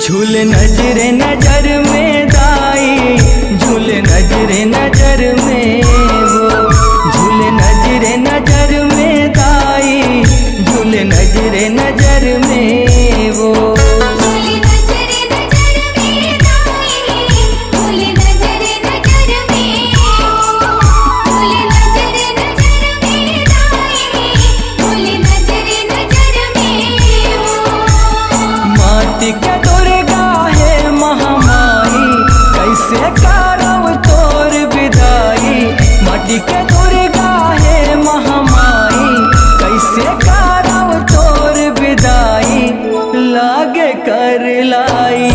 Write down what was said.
झूल नजरे नजर में दाई, झूल नजरे नजर में वो, झूल नजरे नजर में दाई, झूल नजरे नजर में वो। माटी के दुर्गा है महामाई, कैसे करब तोर विदाई। माटी के दुर्गा है महामाई, कैसे करब तोर विदाई। लागे कर लाई